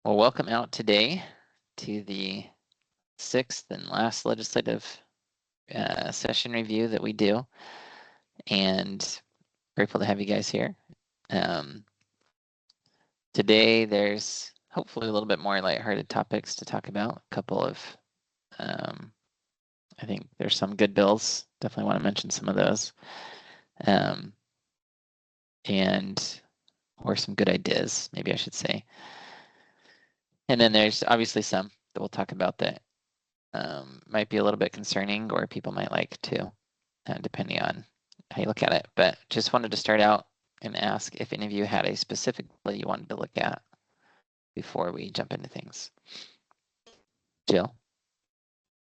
Well, welcome out today to the 6th and last legislative session review that we do, and grateful to have you guys here. Today there's hopefully a little bit more lighthearted topics to talk about. A couple of, I think there's some good bills. Definitely want to mention some of those, or some good ideas, maybe I should say. And then there's obviously some that we'll talk about that might be a little bit concerning, or people might like to, depending on how you look at it. But just wanted to start out and ask if any of you had a specific bill you wanted to look at before we jump into things. Jill?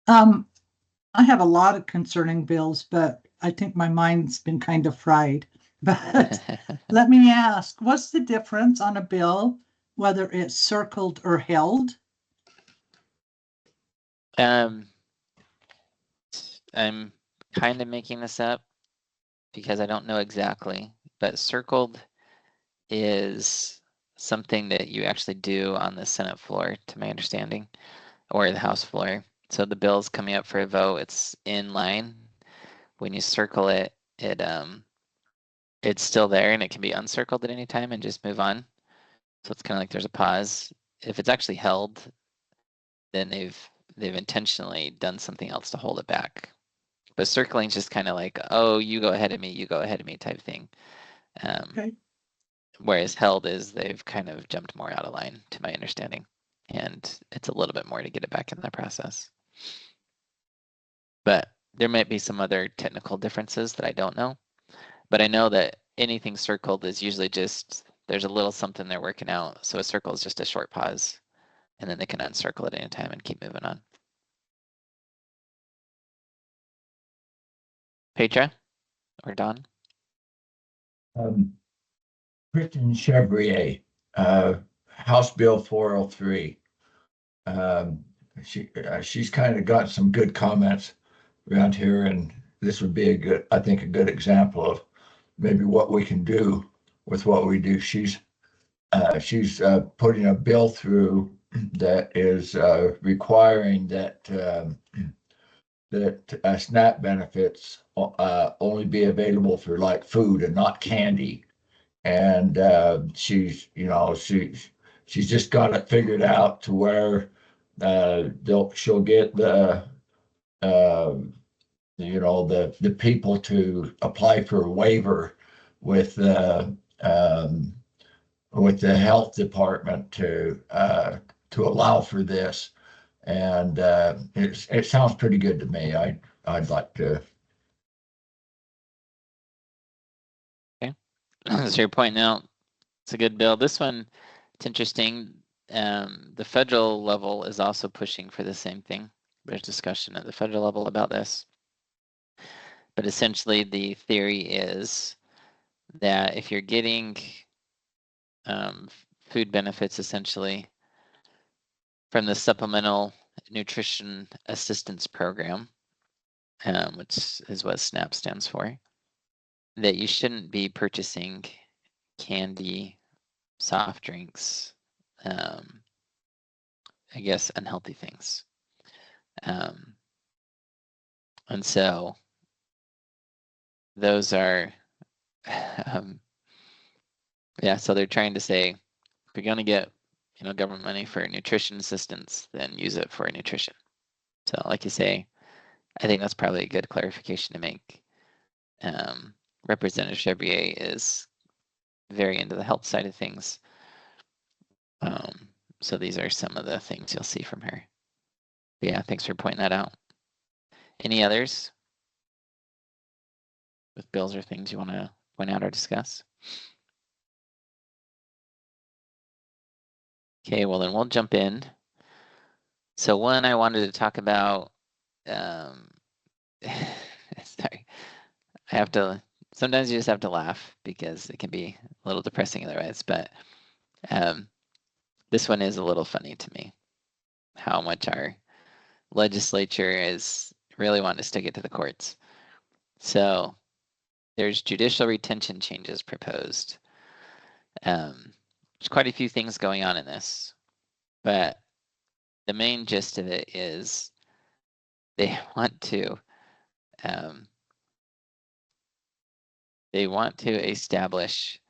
I have a lot of concerning bills, but I think my mind's been kind of fried. But let me ask, what's the difference on a bill, whether it's circled or held? I'm kind of making this up because I don't know exactly, but circled is something that you actually do on the Senate floor, to my understanding, or the House floor. So the bill's coming up for a vote, it's in line. When you circle it, it's still there and it can be uncircled at any time and just move on. So it's kind of like there's a pause. If it's actually held, then they've intentionally done something else to hold it back. But circling is just kind of like, oh, you go ahead of me, you go ahead of me type thing. Okay. Whereas held is they've kind of jumped more out of line, to my understanding. And it's a little bit more to get it back in the process. But there might be some other technical differences that I don't know. But I know that anything circled is usually just, there's a little something they're working out. So a circle is just a short pause, and then they can uncircle at any time and keep moving on. Petra or Don? Kristen Chevrier, House Bill 403. She's kind of got some good comments around here, and this would be I think a good example of maybe what we can do with what we do. She's putting a bill through that is requiring that SNAP benefits only be available for like food and not candy. And she's just got it figured out to where she'll get the people to apply for a waiver with the health department to allow for this. And it sounds pretty good to me. I'd like to. Okay. So you're pointing out it's a good bill. This one, it's interesting. The federal level is also pushing for the same thing. There's discussion at the federal level about this. But essentially the theory is that if you're getting food benefits essentially from the Supplemental Nutrition Assistance Program, which is what SNAP stands for, that you shouldn't be purchasing candy, soft drinks, I guess unhealthy things. And so those are, so they're trying to say, if you're going to get, government money for nutrition assistance, then use it for nutrition. So like you say, I think that's probably a good clarification to make. Representative Chevrier is very into the health side of things. So these are some of the things you'll see from her. But yeah, thanks for pointing that out. Any others with bills or things you want to point out or discuss? Okay, well then we'll jump in. So one I wanted to talk about, sorry, I have to, sometimes you just have to laugh because it can be a little depressing otherwise, but this one is a little funny to me, how much our legislature is really wanting to stick it to the courts. So there's judicial retention changes proposed. There's quite a few things going on in this. But the main gist of it is they want to establish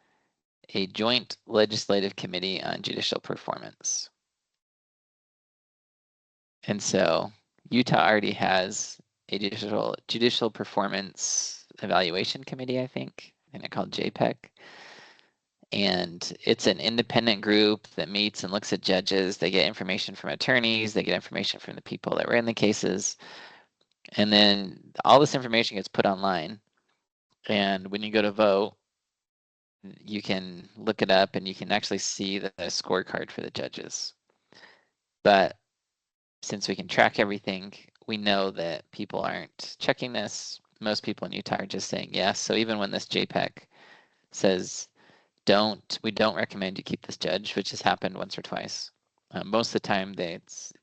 a joint legislative committee on judicial performance. And so Utah already has a judicial performance evaluation committee, I think they're called JPEC. And it's an independent group that meets and looks at judges. They get information from attorneys, they get information from the people that were in the cases. And then all this information gets put online. And when you go to vote, you can look it up and you can actually see the scorecard for the judges. But since we can track everything, we know that people aren't checking this. Most people in Utah are just saying yes. So even when this JPEC says, we don't recommend you keep this judge, which has happened once or twice. Most of the time,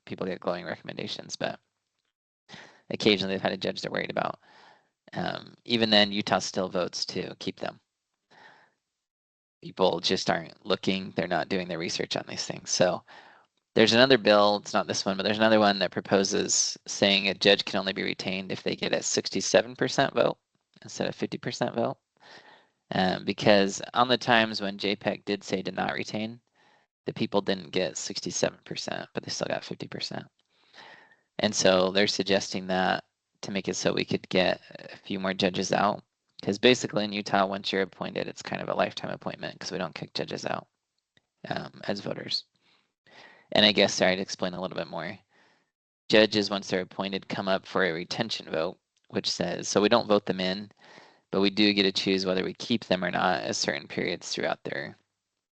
people get glowing recommendations, but occasionally they've had a judge they're worried about. Even then, Utah still votes to keep them. People just aren't looking. They're not doing their research on these things. So there's another bill, it's not this one, but there's another one that proposes saying a judge can only be retained if they get a 67% vote instead of 50% vote. Because on the times when JPEC did say to not retain, the people didn't get 67%, but they still got 50%. And so they're suggesting that to make it so we could get a few more judges out. Because basically in Utah, once you're appointed, it's kind of a lifetime appointment because we don't kick judges out as voters. And I guess, sorry to explain a little bit more. Judges, once they're appointed, come up for a retention vote, which says, so we don't vote them in, but we do get to choose whether we keep them or not at certain periods throughout their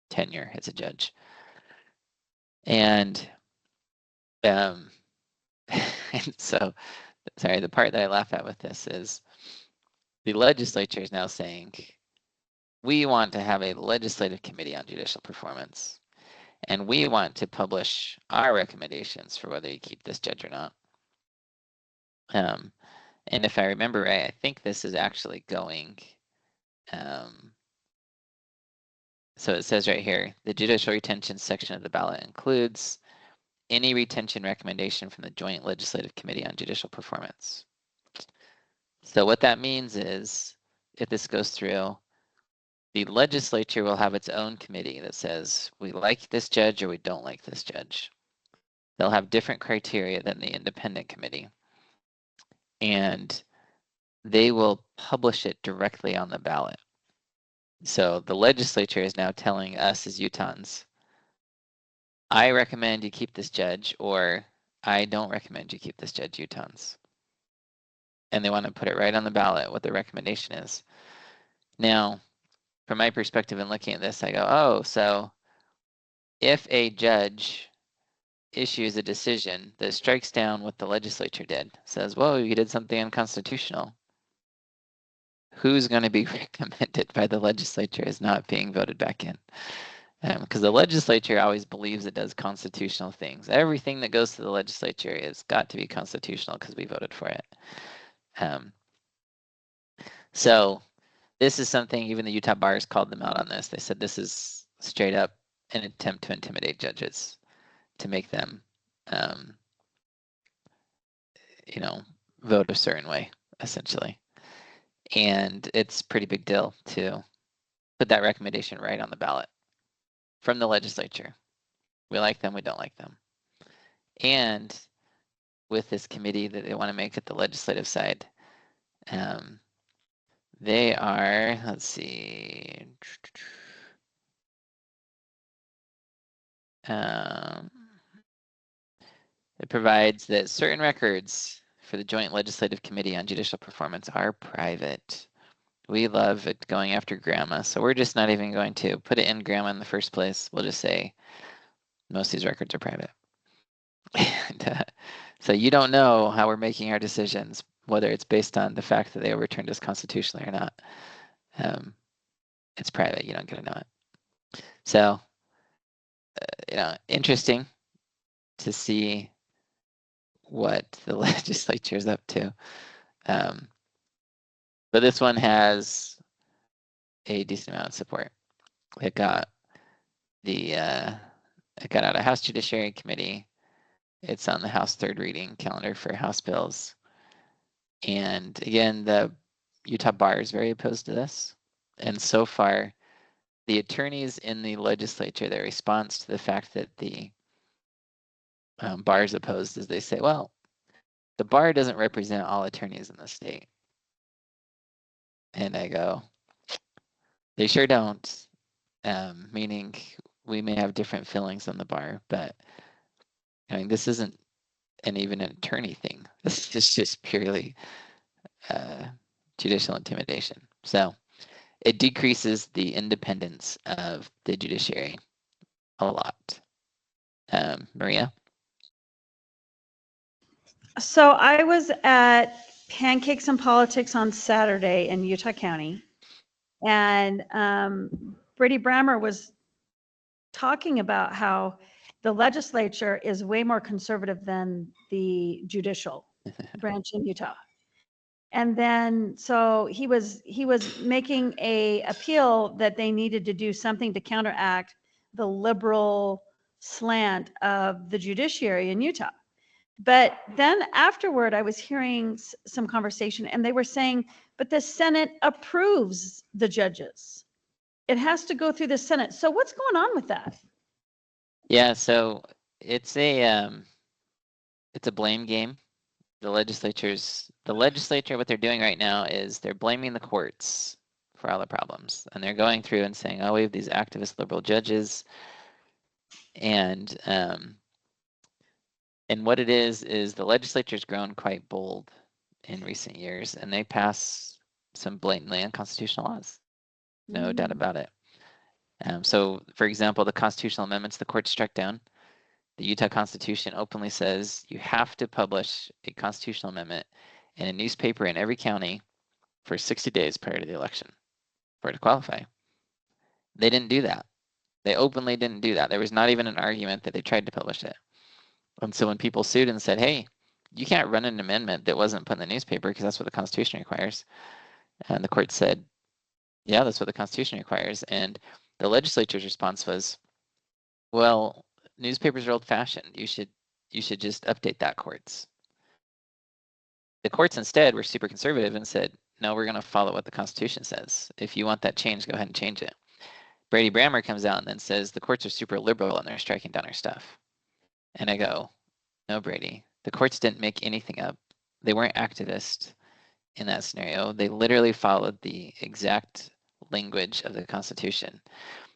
tenure as a judge. And, and so, sorry, the part that I laugh at with this is the legislature is now saying, we want to have a legislative committee on judicial performance. And we want to publish our recommendations for whether you keep this judge or not. And if I remember right, I think this is actually going, so it says right here, the judicial retention section of the ballot includes any retention recommendation from the Joint Legislative Committee on Judicial Performance. So what that means is, if this goes through, the legislature will have its own committee that says, we like this judge or we don't like this judge. They'll have different criteria than the independent committee. And they will publish it directly on the ballot. So the legislature is now telling us as Utahns, I recommend you keep this judge, or I don't recommend you keep this judge, Utahns. And they want to put it right on the ballot, what the recommendation is. Now, from my perspective in looking at this, I go, oh, so if a judge issues a decision that strikes down what the legislature did, says, whoa, you did something unconstitutional, who's going to be recommended by the legislature as not being voted back in? Because the legislature always believes it does constitutional things. Everything that goes to the legislature has got to be constitutional because we voted for it. So this is something even the Utah bars called them out on this. They said this is straight up an attempt to intimidate judges, to make them, vote a certain way, essentially. And it's a pretty big deal to put that recommendation right on the ballot from the legislature. We like them, we don't like them. And with this committee that they want to make at the legislative side, they are, let's see, it provides that certain records for the Joint Legislative Committee on Judicial Performance are private. We love it going after grandma, so we're just not even going to put it in grandma in the first place. We'll just say most of these records are private. And, so you don't know how we're making our decisions, whether it's based on the fact that they overturned us constitutionally or not. It's private, you don't get to know it. So, interesting to see what the legislature is up to. But this one has a decent amount of support. It got the, It got out of House Judiciary Committee. It's on the House third reading calendar for House bills. And again, the Utah Bar is very opposed to this. And so far, the attorneys in the legislature, their response to the fact that the bar is opposed is they say, well, the bar doesn't represent all attorneys in the state. And I go, they sure don't. Meaning we may have different feelings on the bar, but I mean, this isn't even an attorney thing. This is just purely judicial intimidation. So it decreases the independence of the judiciary a lot. Maria? So I was at Pancakes and Politics on Saturday in Utah County, and Brady Brammer was talking about how the legislature is way more conservative than the judicial branch in Utah. And then, so he was making a appeal that they needed to do something to counteract the liberal slant of the judiciary in Utah. But then afterward, I was hearing some conversation, and they were saying, but the Senate approves the judges. It has to go through the Senate. So what's going on with that? Yeah, so it's a blame game. The legislature, what they're doing right now is they're blaming the courts for all the problems. And they're going through and saying, oh, we have these activist liberal judges. And what it is the legislature's grown quite bold in recent years, and they pass some blatantly unconstitutional laws. No doubt about it. So, for example, the constitutional amendments the court struck down, the Utah Constitution openly says you have to publish a constitutional amendment in a newspaper in every county for 60 days prior to the election for it to qualify. They didn't do that. They openly didn't do that. There was not even an argument that they tried to publish it. And so when people sued and said, hey, you can't run an amendment that wasn't put in the newspaper because that's what the Constitution requires. And the court said, yeah, that's what the Constitution requires. And the legislature's response was, well, newspapers are old-fashioned. You should just update that, courts. The courts instead were super conservative and said, no, we're going to follow what the Constitution says. If you want that change, go ahead and change it. Brady Brammer comes out and then says the courts are super liberal and they're striking down our stuff. And I go, no, Brady, the courts didn't make anything up. They weren't activists in that scenario. They literally followed the exact language of the Constitution.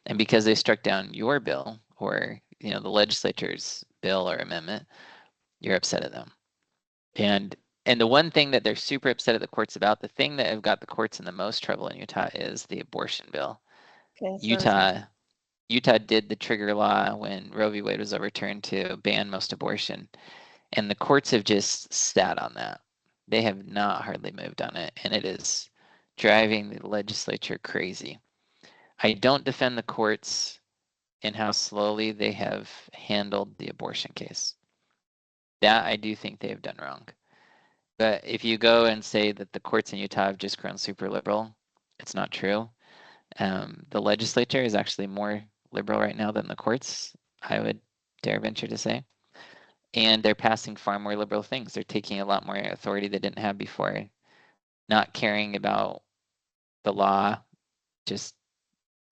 And because they struck down your bill or the legislature's bill or amendment, you're upset at them. And the one thing that they're super upset at the courts about, the thing that have got the courts in the most trouble in Utah is the abortion bill. Okay, so Utah did the trigger law when Roe v. Wade was overturned to ban most abortion. And the courts have just sat on that. They have not hardly moved on it. And it is driving the legislature crazy. I don't defend the courts in how slowly they have handled the abortion case. That I do think they have done wrong. But if you go and say that the courts in Utah have just grown super liberal, it's not true. The legislature is actually more liberal right now than the courts, I would dare venture to say. And they're passing far more liberal things. They're taking a lot more authority they didn't have before, not caring about the law, just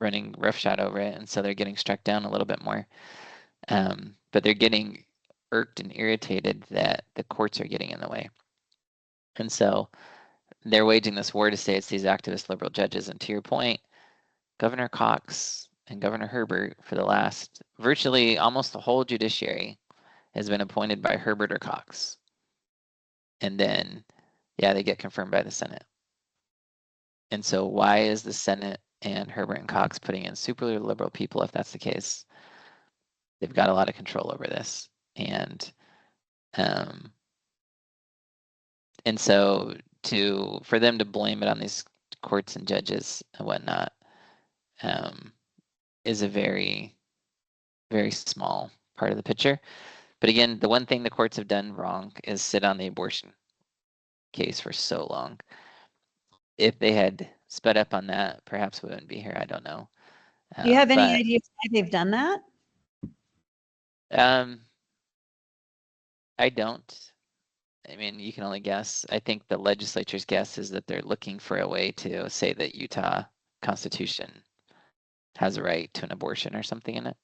running roughshod over it. And so they're getting struck down a little bit more. But they're getting irked and irritated that the courts are getting in the way. And so they're waging this war to say it's these activist liberal judges. And to your point, Governor Cox and Governor Herbert, for the last virtually almost the whole judiciary, has been appointed by Herbert or Cox. And then, yeah, they get confirmed by the Senate. And so why is the Senate and Herbert and Cox putting in super liberal people if that's the case? They've got a lot of control over this. And so for them to blame it on these courts and judges and whatnot is a very, very small part of the picture. But again, the one thing the courts have done wrong is sit on the abortion case for so long. If they had sped up on that, perhaps we wouldn't be here. I don't know. Do you have any idea why they've done that? I don't. I mean, you can only guess. I think the legislature's guess is that they're looking for a way to say that Utah Constitution has a right to an abortion or something in it.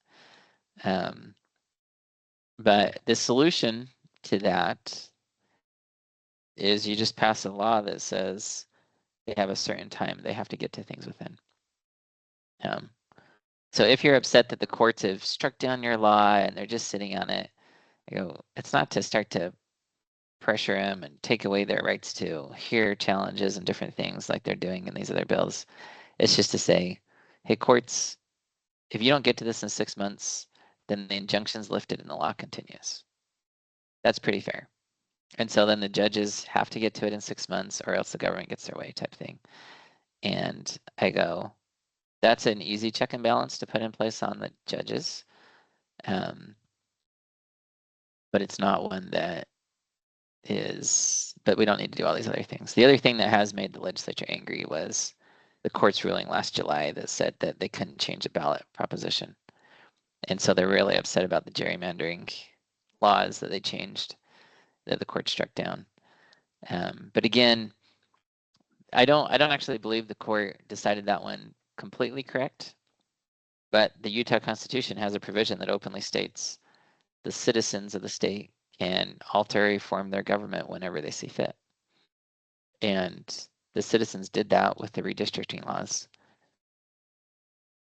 But the solution to that is you just pass a law that says they have a certain time they have to get to things within. So if you're upset that the courts have struck down your law and they're just sitting on it, you know, it's not to start to pressure them and take away their rights to hear challenges and different things like they're doing in these other bills. It's just to say, hey, courts, if you don't get to this in 6 months, then the injunction's lifted and the law continues. That's pretty fair. And so then the judges have to get to it in 6 months or else the government gets their way type thing. And I go, that's an easy check and balance to put in place on the judges. But it's not one that is, but we don't need to do all these other things. The other thing that has made the legislature angry was the court's ruling last July that said that they couldn't change a ballot proposition. And so they're really upset about the gerrymandering laws that they changed that the court struck down. But again, I don't actually believe the court decided that one completely correct. But the Utah Constitution has a provision that openly states the citizens of the state can alter or reform their government whenever they see fit. And the citizens did that with the redistricting laws.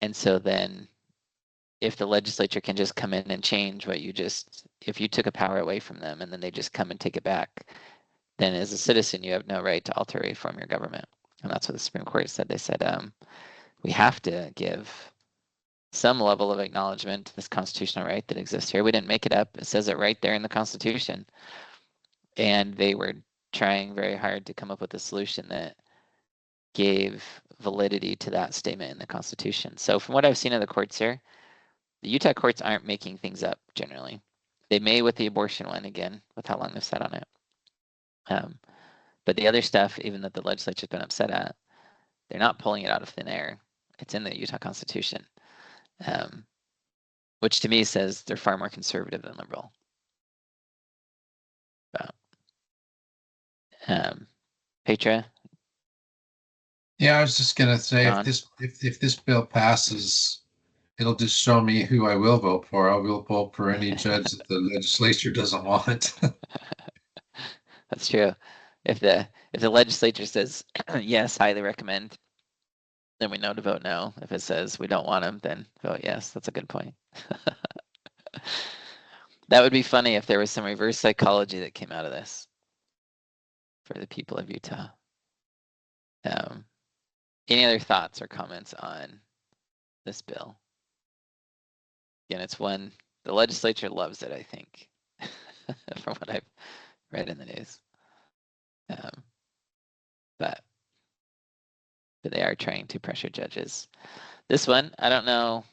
And so then if the legislature can just come in and change what you just, if you took a power away from them and then they just come and take it back, then as a citizen, you have no right to alter or reform your government. And that's what the Supreme Court said. They said, we have to give some level of acknowledgement to this constitutional right that exists here. We didn't make it up. It says it right there in the Constitution. And they were trying very hard to come up with a solution that gave validity to that statement in the Constitution. So from what I've seen of the courts here, the Utah courts aren't making things up generally. They may with the abortion one again, with how long they've sat on it. But the other stuff, even that the legislature's been upset at, they're not pulling it out of thin air. It's in the Utah Constitution, which to me says they're far more conservative than liberal. But, Petra? Yeah, I was just gonna say, John? if this bill passes, it'll just show me who I will vote for. I will vote for any judge that the legislature doesn't want. That's true. If the legislature says yes, highly recommend, then we know to vote no. If it says we don't want them, then vote yes. That's a good point. That would be funny if there was some reverse psychology that came out of this for the people of Utah. Any other thoughts or comments on this bill? Again, it's one, the legislature loves it, I think, from what I've read in the news. But they are trying to pressure judges. This one, I don't know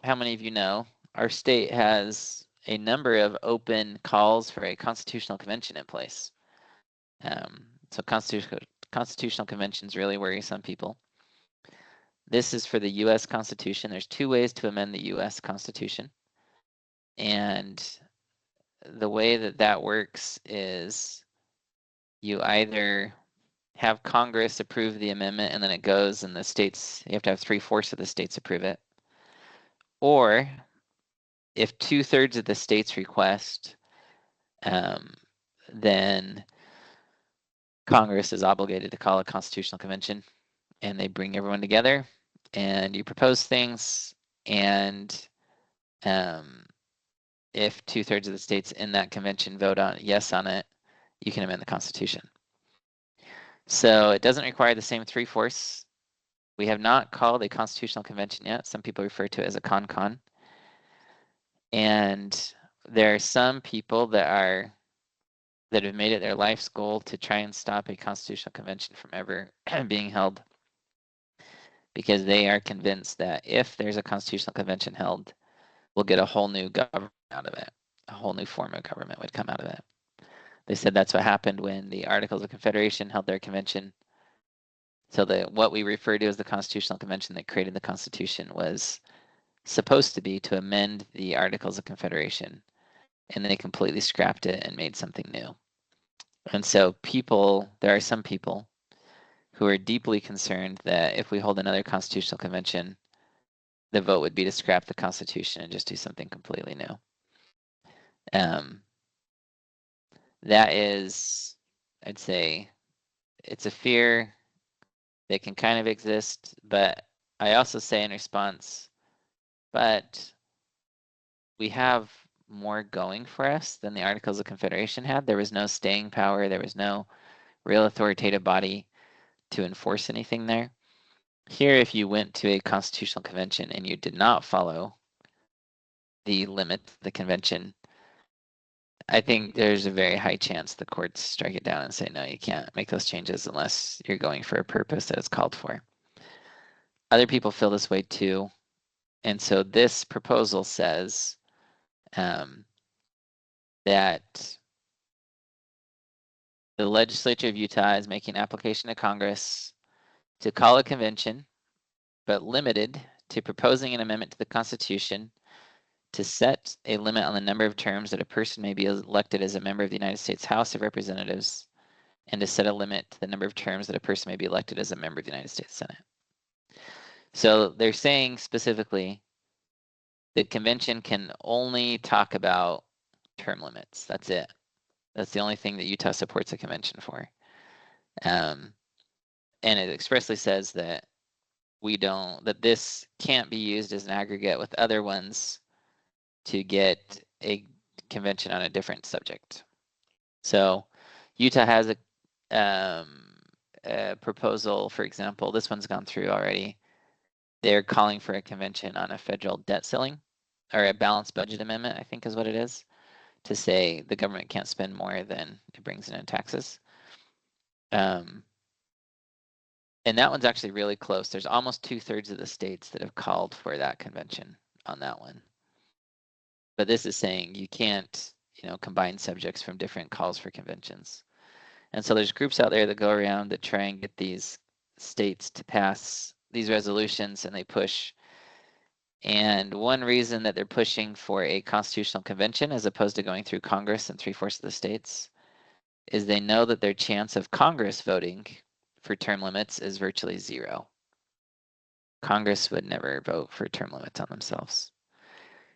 how many of you know, our state has a number of open calls for a constitutional convention in place. So constitutional conventions really worry some people. This is for the US Constitution. There's 2 ways to amend the US Constitution. And the way that that works is you either have Congress approve the amendment and then it goes and the states, you have to have 3/4 of the states approve it. Or if 2/3 of the states request, then Congress is obligated to call a constitutional convention and they bring everyone together and you propose things, and if 2/3 of the states in that convention vote on yes on it, you can amend the Constitution. So it doesn't require the same 3/4. We have not called a constitutional convention yet. Some people refer to it as a con. And there are some people that have made it their life's goal to try and stop a constitutional convention from ever being held, because they are convinced that if there's a constitutional convention held, we'll get a whole new government out of it. A whole new form of government would come out of it. They said that's what happened when the Articles of Confederation held their convention. So what we refer to as the Constitutional Convention that created the Constitution was supposed to be to amend the Articles of Confederation, and they completely scrapped it and made something new. And so there are some people who are deeply concerned that if we hold another constitutional convention, the vote would be to scrap the Constitution and just do something completely new. That is, I'd say, it's a fear that can kind of exist, but I also say in response, but we have more going for us than the Articles of Confederation had. There was no staying power. There was no real authoritative body to enforce anything there. Here, if you went to a constitutional convention and you did not follow the limit of the convention, I think there's a very high chance the courts strike it down and say, no, you can't make those changes unless you're going for a purpose that is called for. Other people feel this way too. And so this proposal says that the legislature of Utah is making application to Congress to call a convention, but limited to proposing an amendment to the Constitution to set a limit on the number of terms that a person may be elected as a member of the United States House of Representatives, and to set a limit to the number of terms that a person may be elected as a member of the United States Senate. So they're saying specifically that convention can only talk about term limits. That's it. That's the only thing that Utah supports a convention for. And it expressly says that that this can't be used as an aggregate with other ones to get a convention on a different subject. So Utah has a proposal, for example, this one's gone through already. They're calling for a convention on a federal debt ceiling, or a balanced budget amendment, I think is what it is, to say the government can't spend more than it brings in taxes. And that one's actually really close. There's almost 2/3 of the states that have called for that convention on that one. But this is saying you can't, combine subjects from different calls for conventions. And so there's groups out there that go around that try and get these states to pass these resolutions, and they push. And one reason that they're pushing for a constitutional convention as opposed to going through Congress in 3/4 of the states is they know that their chance of Congress voting for term limits is virtually zero. Congress would never vote for term limits on themselves.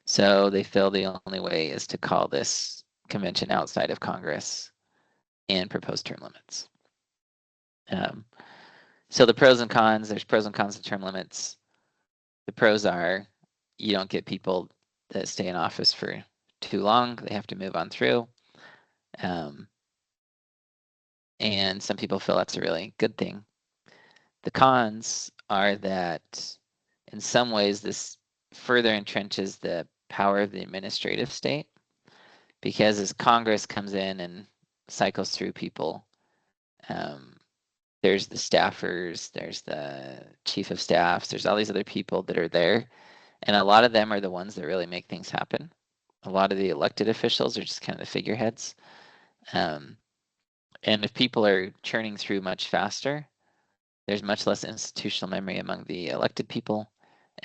So they feel the only way is to call this convention outside of Congress and propose term limits. So the pros and cons, there's pros and cons to term limits. The pros are you don't get people that stay in office for too long. They have to move on through. And some people feel that's a really good thing. The cons are that in some ways this further entrenches the power of the administrative state, because as Congress comes in and cycles through people, there's the staffers, there's the chief of staffs, there's all these other people that are there, and a lot of them are the ones that really make things happen. A lot of the elected officials are just kind of the figureheads. And if people are churning through much faster, there's much less institutional memory among the elected people,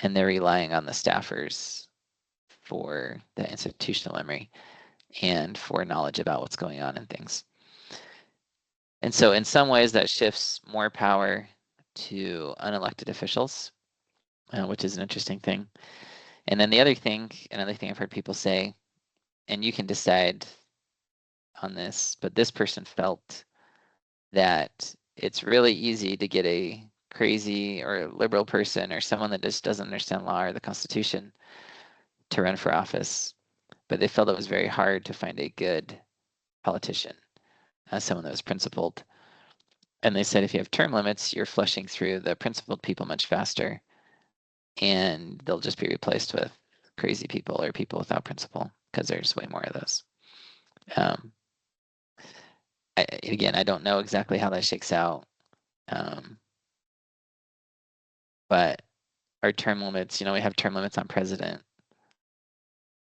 and they're relying on the staffers for the institutional memory and for knowledge about what's going on and things. And so in some ways that shifts more power to unelected officials, which is an interesting thing. And then another thing I've heard people say, and you can decide on this, but this person felt that it's really easy to get a crazy or liberal person or someone that just doesn't understand law or the Constitution to run for office. But they felt it was very hard to find a good politician, someone that was principled. And they said if you have term limits, you're flushing through the principled people much faster, and they'll just be replaced with crazy people or people without principle, because there's way more of those. Again, I don't know exactly how that shakes out, but our term limits, we have term limits on president.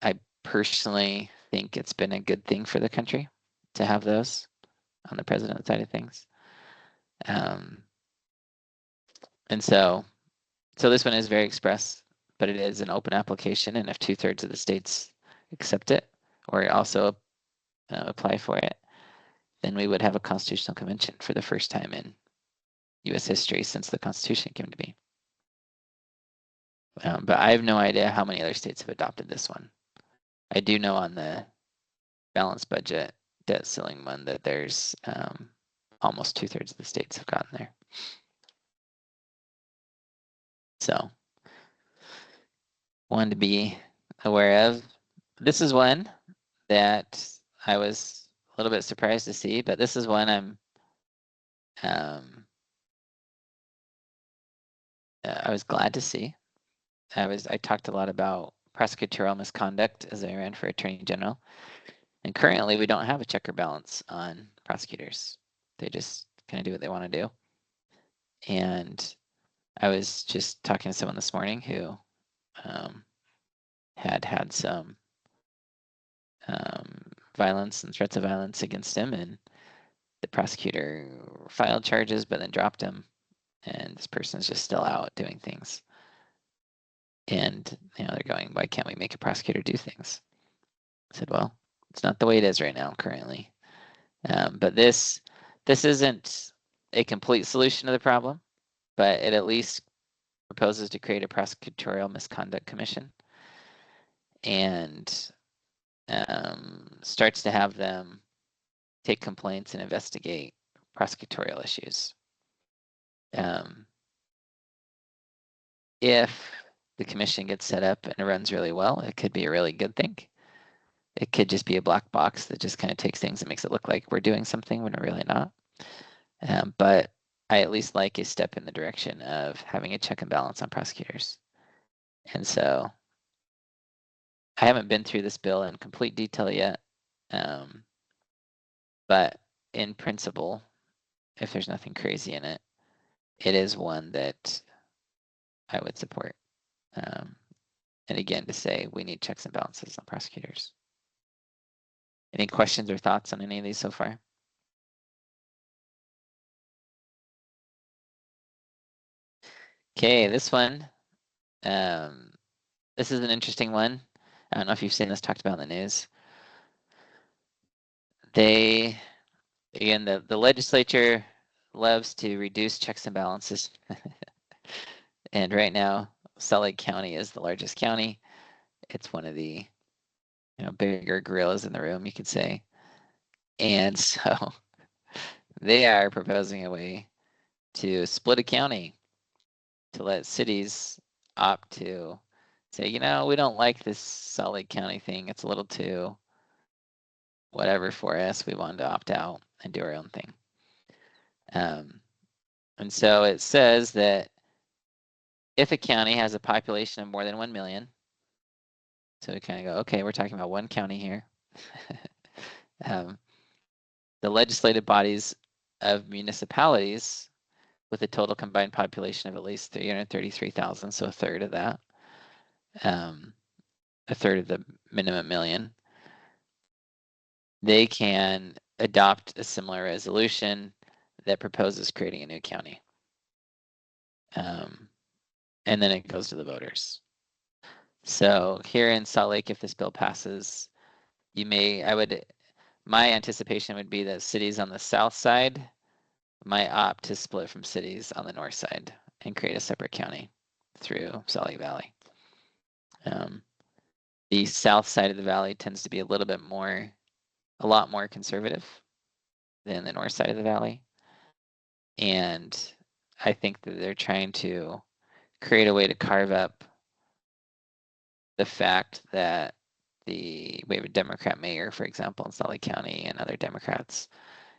I personally think it's been a good thing for the country to have those on the president side of things. And so this one is very express, but it is an open application, and if 2/3 of the states accept it or also apply for it, then we would have a constitutional convention for the first time in U.S. history since the Constitution came to be. But I have no idea how many other states have adopted this one. I do know on the balanced budget debt ceiling one that there's almost 2/3 of the states have gotten there. So one to be aware of. This is one that I was a little bit surprised to see, but this is one I was glad to see. I talked a lot about prosecutorial misconduct as I ran for Attorney General. And currently we don't have a check or balance on prosecutors. They just kind of do what they want to do. And I was just talking to someone this morning who had some violence and threats of violence against him, and the prosecutor filed charges but then dropped him, and this person's just still out doing things. And they're going, why can't we make a prosecutor do things? I said, well, it's not the way it is right now currently. But this isn't a complete solution to the problem, but it at least proposes to create a prosecutorial misconduct commission and starts to have them take complaints and investigate prosecutorial issues. If the commission gets set up and it runs really well, it could be a really good thing. It could just be a black box that just kind of takes things and makes it look like we're doing something when we're really not. But I at least like a step in the direction of having a check and balance on prosecutors. And so I haven't been through this bill in complete detail yet. But in principle, if there's nothing crazy in it, it is one that I would support. And again, to say we need checks and balances on prosecutors. Any questions or thoughts on any of these so far? Okay, this one. This is an interesting one. I don't know if you've seen this talked about in the news. Again, the legislature loves to reduce checks and balances. And right now, Salt Lake County is the largest county. It's one of the bigger gorillas in the room, you could say. And so they are proposing a way to split a county, to let cities opt to say, we don't like this Salt Lake County thing. It's a little too whatever for us. We wanted to opt out and do our own thing. And so it says that if a county has a population of more than 1 million, so we kind of go, okay, we're talking about one county here. The legislative bodies of municipalities with a total combined population of at least 333,000, so a third of that, a third of the minimum million, they can adopt a similar resolution that proposes creating a new county. And then it goes to the voters. So here in Salt Lake, if this bill passes, my anticipation would be that cities on the south side might opt to split from cities on the north side and create a separate county through Salt Lake Valley. The south side of the valley tends to be a lot more conservative than the north side of the valley. And I think that they're trying to create a way to carve up the fact that we have a Democrat mayor, for example, in Salt Lake County, and other Democrats.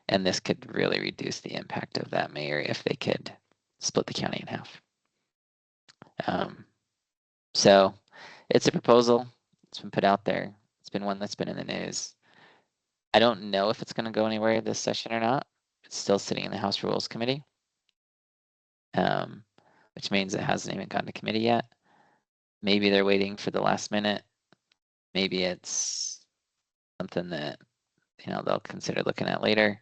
And this could really reduce the impact of that mayor if they could split the county in half. So it's a proposal. It's been put out there. It's been one that's been in the news. I don't know if it's going to go anywhere this session or not. It's still sitting in the House Rules Committee, which means it hasn't even gone to committee yet. Maybe they're waiting for the last minute. Maybe it's something that they'll consider looking at later.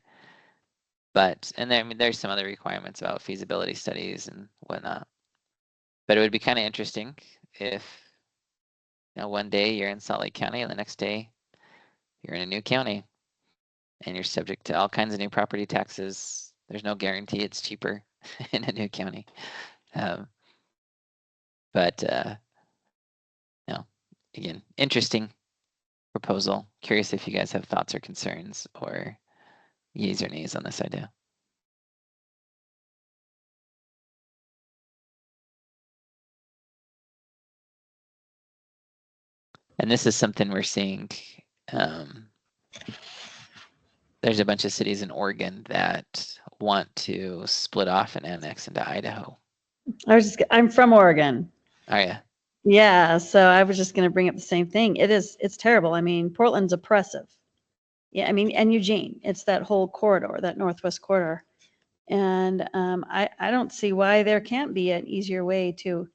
And there's some other requirements about feasibility studies and whatnot. But it would be kind of interesting if, one day you're in Salt Lake County and the next day you're in a new county and you're subject to all kinds of new property taxes. There's no guarantee it's cheaper in a new county. But again, interesting proposal. Curious if you guys have thoughts or concerns or yeas or nays on this idea. And this is something we're seeing. There's a bunch of cities in Oregon that want to split off and annex into Idaho. I'm from Oregon. Oh yeah. Yeah, so I was just going to bring up the same thing. It's terrible. I mean, Portland's oppressive. Yeah, I mean, and Eugene, it's that whole corridor, that northwest corridor. And I don't see why there can't be an easier way to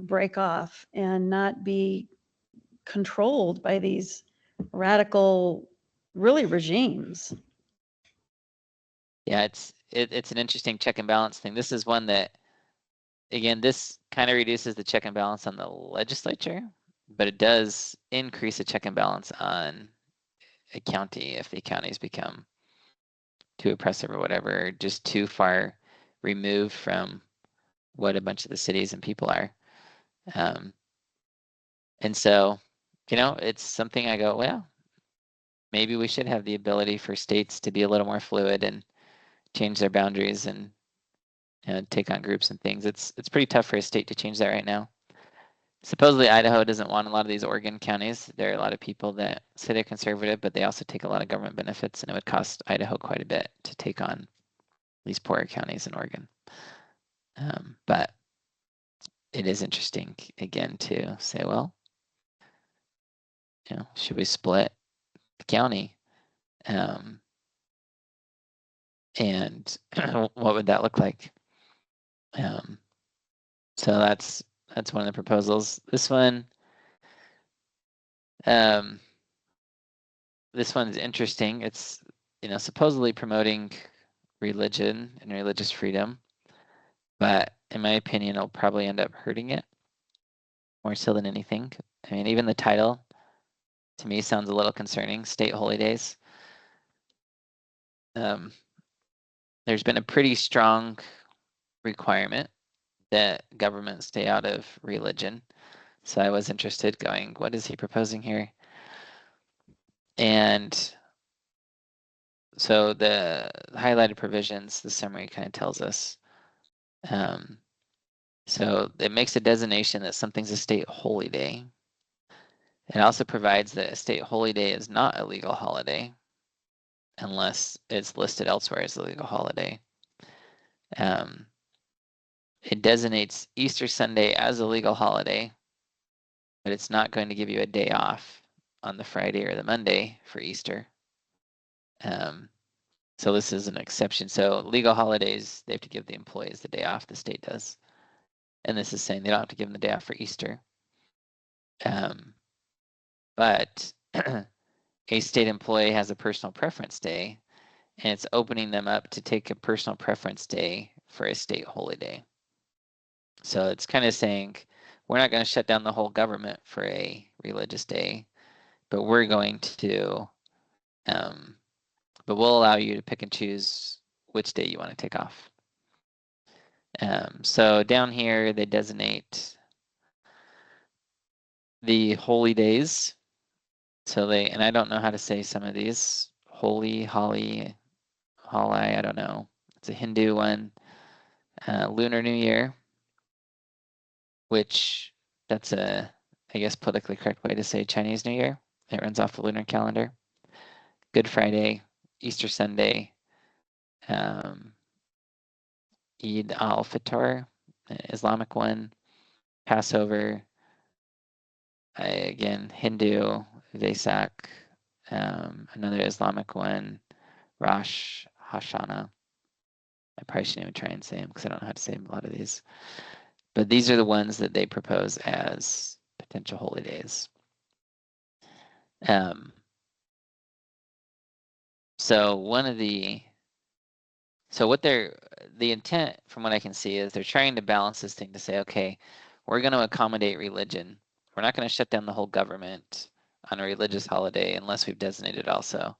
break off and not be controlled by these radical, really, regimes. Yeah, it's an interesting check and balance thing. This is one that, again, this kind of reduces the check and balance on the legislature, but it does increase the check and balance on a county if the counties become too oppressive or whatever, just too far removed from what a bunch of the cities and people are. And so, it's something I go, well, maybe we should have the ability for states to be a little more fluid and change their boundaries and take on groups and things. It's pretty tough for a state to change that right now. Supposedly Idaho doesn't want a lot of these Oregon counties. There are a lot of people that say they're conservative, but they also take a lot of government benefits, and it would cost Idaho quite a bit to take on these poorer counties in Oregon. But it is interesting, again, to say, well, should we split the county? And what would that look like? So that's one of the proposals. This one, this one's interesting. It's supposedly promoting religion and religious freedom, but in my opinion, it'll probably end up hurting it more so than anything. I mean, even the title to me sounds a little concerning. State holy days. There's been a pretty strong requirement that government stay out of religion. So I was interested going, what is he proposing here? And so the highlighted provisions, the summary kind of tells us. So it makes a designation that something's a state holy day. It also provides that a state holy day is not a legal holiday unless it's listed elsewhere as a legal holiday. It designates Easter Sunday as a legal holiday, but it's not going to give you a day off on the Friday or the Monday for Easter. So this is an exception. So legal holidays, they have to give the employees the day off, the state does. And this is saying they don't have to give them the day off for Easter. But a state employee has a personal preference day, and it's opening them up to take a personal preference day for a state holiday. So it's kind of saying, we're not going to shut down the whole government for a religious day, but we're going to, but we'll allow you to pick and choose which day you want to take off. So down here, they designate the holy days. So and I don't know how to say some of these. Holy, Holi, I don't know. It's a Hindu one. Lunar New Year, which that's I guess, politically correct way to say Chinese New Year. It runs off the lunar calendar. Good Friday, Easter Sunday, Eid al-Fitr, Islamic one, Passover, again, Hindu, Vesak, another Islamic one, Rosh Hashanah. I probably shouldn't even try and say them because I don't know how to say a lot of these. But these are the ones that they propose as potential holy days. So what the intent from what I can see is they're trying to balance this thing to say, okay, we're going to accommodate religion. We're not going to shut down the whole government on a religious holiday unless we've designated also.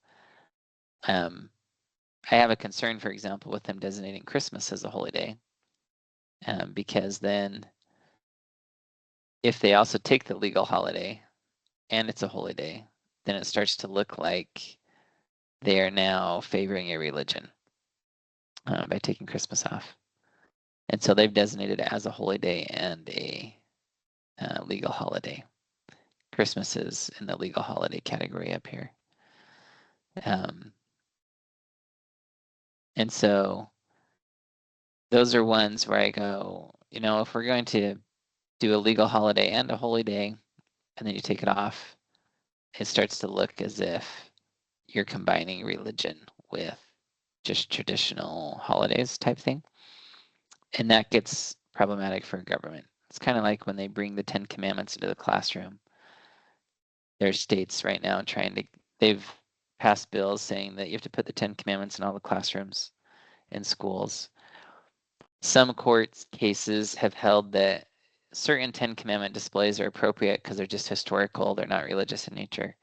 I have a concern, for example, with them designating Christmas as a holy day, because then if they also take the legal holiday and it's a holy day, then it starts to look like they are now favoring a religion by taking Christmas off. And so they've designated it as a holy day and a legal holiday. Christmas is in the legal holiday category up here. And so those are ones where I go, you know, if we're going to do a legal holiday and a holy day, and then you take it off, it starts to look as if you're combining religion with just traditional holidays type thing. And that gets problematic for government. It's kind of like when they bring the 10 Commandments into the classroom. There's states right now they've passed bills saying that you have to put the 10 Commandments in all the classrooms in schools. Some court cases have held that certain 10 Commandment displays are appropriate because they're just historical, they're not religious in nature.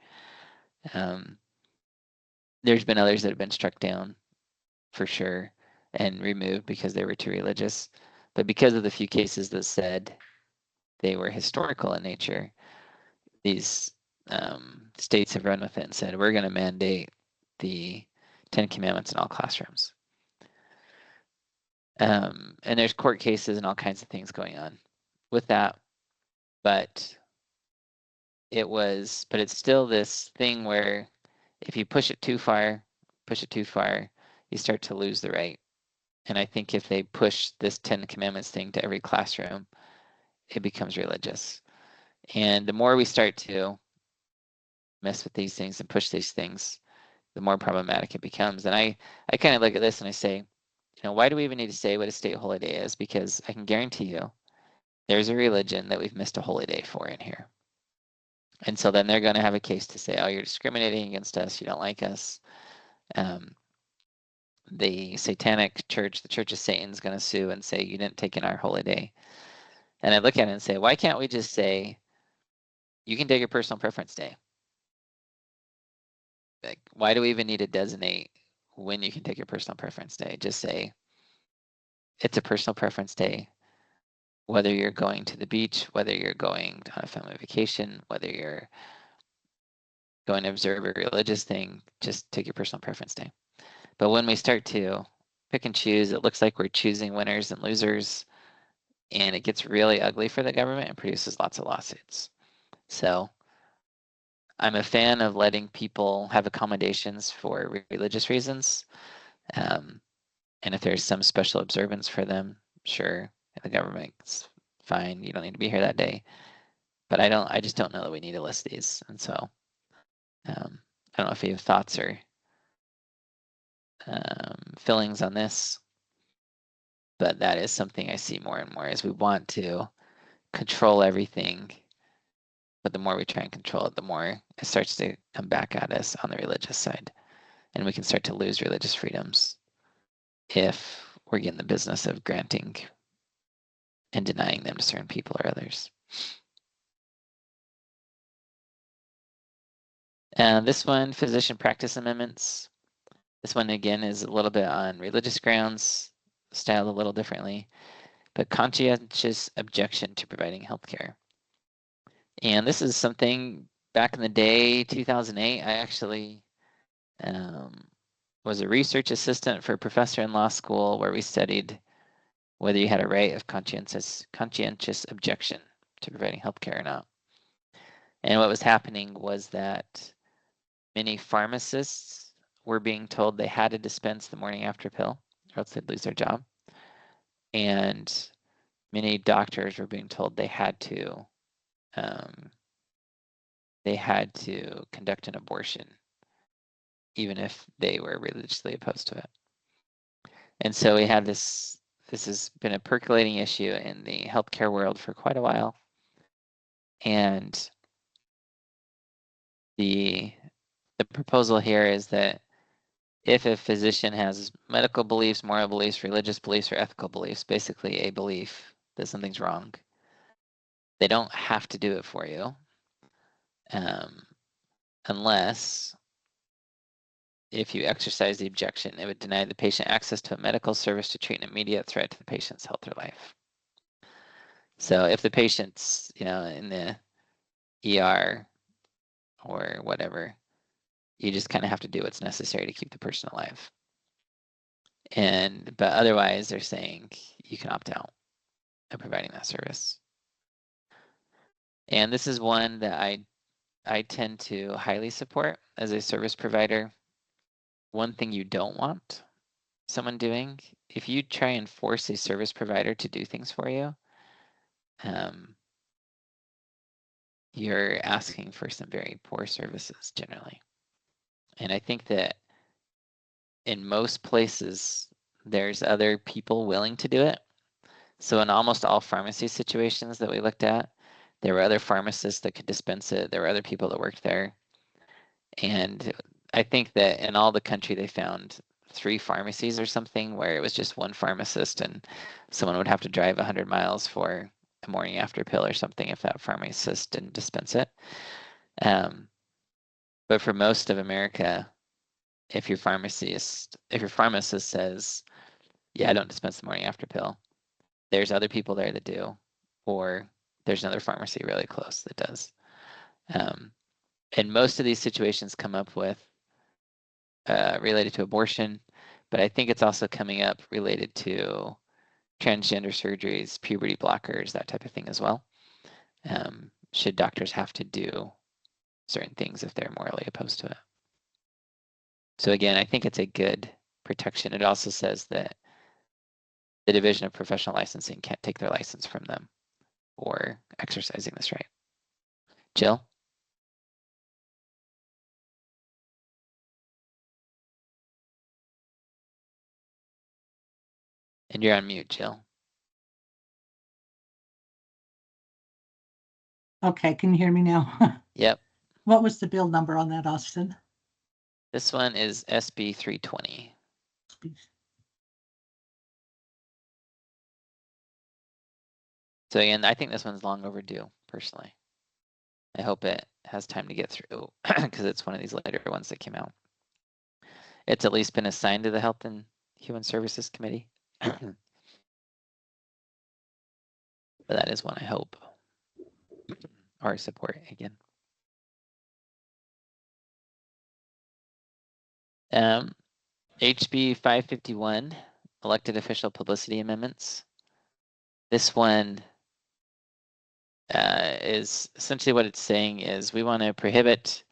There's been others that have been struck down for sure and removed because they were too religious. But because of the few cases that said they were historical in nature, these states have run with it and said, we're going to mandate the 10 Commandments in all classrooms. And there's court cases and all kinds of things going on with that. But it's still this thing where if you push it too far, you start to lose the right. And I think if they push this 10 Commandments thing to every classroom, it becomes religious. And the more we start to mess with these things and push these things, the more problematic it becomes. And I kind of look at this and I say, you know, why do we even need to say what a state holiday is? Because I can guarantee you there's a religion that we've missed a holy day for in here. And so then they're going to have a case to say, oh, you're discriminating against us. You don't like us. The Satanic Church, the Church of Satan, is going to sue and say, you didn't take in our holy day. And I look at it and say, why can't we just say, you can take your personal preference day? Like, why do we even need to designate when you can take your personal preference day? Just say, it's a personal preference day. Whether you're going to the beach, whether you're going on a family vacation, whether you're going to observe a religious thing, just take your personal preference day. But when we start to pick and choose, it looks like we're choosing winners and losers, and it gets really ugly for the government and produces lots of lawsuits. So I'm a fan of letting people have accommodations for religious reasons. And if there's some special observance for them, sure, the government's fine. You don't need to be here that day. But I just don't know that we need to list these. And so I don't know if you have thoughts or feelings on this, but that is something I see more and more as we want to control everything. But the more we try and control it, the more it starts to come back at us on the religious side. And we can start to lose religious freedoms if we're getting the business of granting and denying them to certain people or others. And this one, physician practice amendments. This one, again, is a little bit on religious grounds, styled a little differently, but conscientious objection to providing healthcare. And this is something back in the day, 2008, I actually was a research assistant for a professor in law school where we studied whether you had a right of conscientious objection to providing healthcare or not. And what was happening was that many pharmacists were being told they had to dispense the morning after pill or else they'd lose their job. And many doctors were being told they had to conduct an abortion, even if they were religiously opposed to it. And so we had this has been a percolating issue in the healthcare world for quite a while. And the proposal here is that if a physician has medical beliefs, moral beliefs, religious beliefs, or ethical beliefs, basically a belief that something's wrong, They don't have to do it for you, unless if you exercise the objection, it would deny the patient access to a medical service to treat an immediate threat to the patient's health or life. So if the patient's, in the ER or whatever, you just kind of have to do what's necessary to keep the person alive. But otherwise, they're saying you can opt out of providing that service. And this is one that I tend to highly support as a service provider. One thing you don't want someone doing, if you try and force a service provider to do things for you, you're asking for some very poor services generally. And I think that in most places, there's other people willing to do it. So in almost all pharmacy situations that we looked at, there were other pharmacists that could dispense it. There were other people that worked there. And I think that in all the country, they found 3 pharmacies or something where it was just one pharmacist and someone would have to drive 100 miles for a morning after pill or something if that pharmacist didn't dispense it. But for most of America, if your pharmacist says, yeah, I don't dispense the morning after pill, there's other people there that do, or there's another pharmacy really close that does. And most of these situations come up with related to abortion, but I think it's also coming up related to transgender surgeries, puberty blockers, that type of thing as well. Should doctors have to do certain things if they're morally opposed to it? So again, I think it's a good protection. It also says that the Division of Professional Licensing can't take their license from them for exercising this right. Jill? And you're on mute, Jill. Okay, can you hear me now? Yep. What was the bill number on that, Austin? This one is SB 320. So again, I think this one's long overdue, personally. I hope it has time to get through because it's one of these later ones that came out. It's at least been assigned to the Health and Human Services Committee. But that is one I hope or support again. HB 551, elected official publicity amendments. This one is essentially what it's saying is we want to prohibit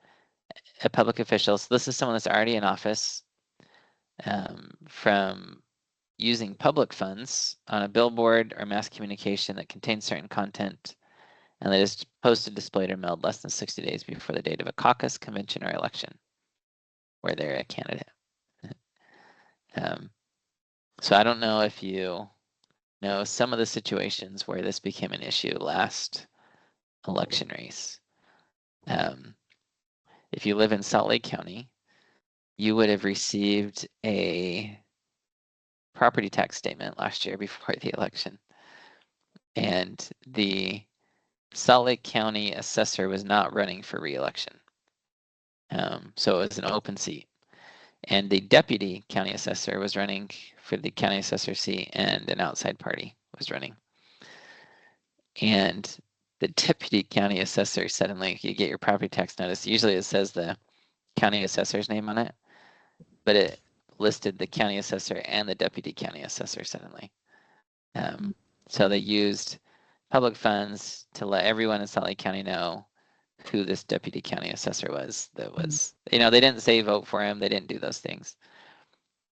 a public official, so this is someone that's already in office, from using public funds on a billboard or mass communication that contains certain content and that is posted, displayed, or mailed less than 60 days before the date of a caucus, convention, or election where they're a candidate. So I don't know if you know some of the situations where this became an issue last election race. If you live in Salt Lake County, you would have received a property tax statement last year before the election. And the Salt Lake County assessor was not running for re-election. So it was an open seat. And the deputy county assessor was running for the county assessor seat, and an outside party was running. And the deputy county assessor suddenly, you get your property tax notice. Usually it says the county assessor's name on it, but it listed the county assessor and the deputy county assessor suddenly. So they used public funds to let everyone in Salt Lake County know who this deputy county assessor was. That was, they didn't say vote for him. They didn't do those things.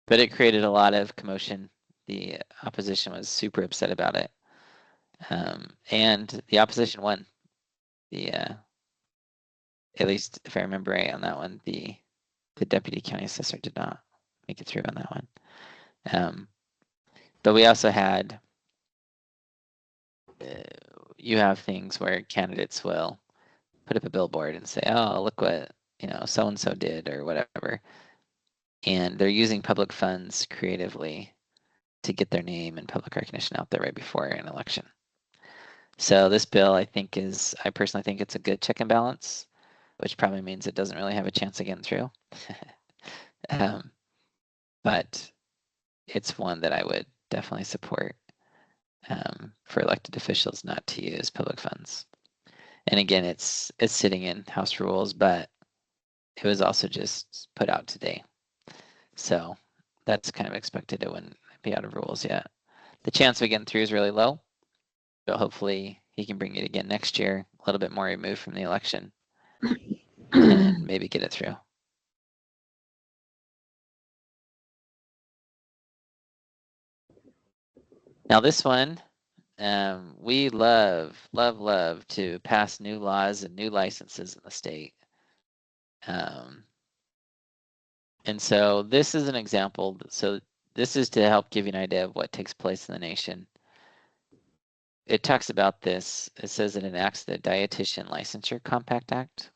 But it created a lot of commotion. The opposition was super upset about it. And the opposition won. At least if I remember right on that one, the deputy county assessor did not make it through on that one. But we also had, you have things where candidates will put up a billboard and say, oh, look what, so-and-so did or whatever. And they're using public funds creatively to get their name and public recognition out there right before an election. So this bill, I personally think it's a good check and balance, which probably means it doesn't really have a chance of getting through. But it's one that I would definitely support for elected officials not to use public funds. And again, it's sitting in House rules, but it was also just put out today. So that's kind of expected. It wouldn't be out of rules yet. The chance of it getting through is really low, but hopefully he can bring it again next year, a little bit more removed from the election, and maybe get it through. Now this one, we love to pass new laws and new licenses in the state. And so this is an example. So this is to help give you an idea of what takes place in the nation. It talks about this. It says it enacts the Dietitian Licensure Compact Act.